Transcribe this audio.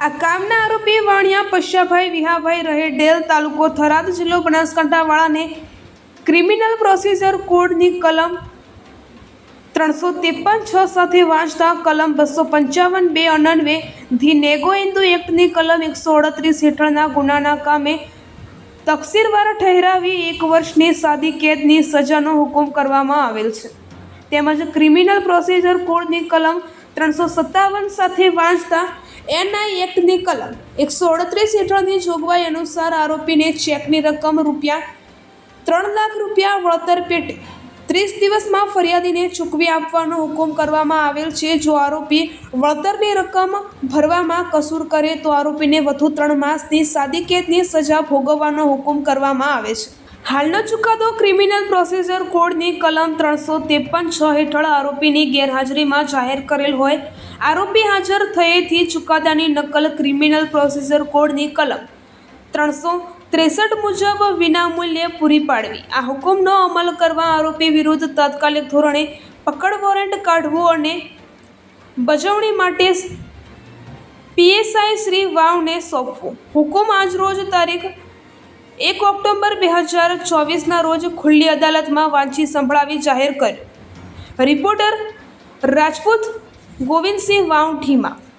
આ કામના આરોપી વાણિયા પશ્યાભાઈ વિહાભાઈ રહે ડેલ, તાલુકો થરાદ, જિલ્લો બનાસકાંઠાવાળાને ક્રિમિનલ પ્રોસિજર કોડની કલમ 353(6) સાથે વાંચતા કલમ 255(2) અન્વયે ધી નેગો ઇન્દુ એક્ટની કલમ 138 હેઠળના ગુનાના કામે તકસીરવાર ઠહેરાવી 1 વર્ષની સાદી કેદની સજાનો હુકમ કરવામાં આવેલ છે. તેમજ ક્રિમિનલ પ્રોસિજર કોડની કલમ 357 સાથે વાંચતા એનઆઈ એક્ટની કલમ 138 હેઠળની જોગવાઈ અનુસાર આરોપીને ચેકની રકમ ₹3 લાખ વળતર પેટે 30 દિવસમાં ફરિયાદીને ચૂકવી આપવાનો હુકમ કરવામાં આવેલ છે. જો આરોપી વળતરની રકમ ભરવામાં કસૂર કરે તો આરોપીને વધુ 3 માસની સાદી કેદની સજા ભોગવવાનો હુકમ કરવામાં આવે છે. હાલનો ચુકાદો ક્રિમિનલ પ્રોસિજર કોડની કલમ 353(6) હેઠળ આરોપીની ગેરહાજરીમાં જાહેર કરેલ હોય. આરોપી હાજર થયેથી ચુકાદાની નકલ ક્રિમિનલ પ્રોસિજર કોડની કલમ 363 મુજબ વિનામૂલ્યે પૂરી પાડવી. આ હુકમનો અમલ કરવા આરોપી વિરુદ્ધ તાત્કાલિક ધોરણે પકડ વોરંટ કાઢવો અને બજવણી માટે પીએસઆઈ શ્રી વાવને સોંપવો. હુકમ આજરોજ તારીખ 1 ઓક્ટોબર 2024ના રોજ ખુલ્લી અદાલતમાં વાંચી સંભળાવી જાહેર કર્યો. રિપોર્ટર રાજપૂત ગોવિંદસિંહ વાવ, ઠીમા.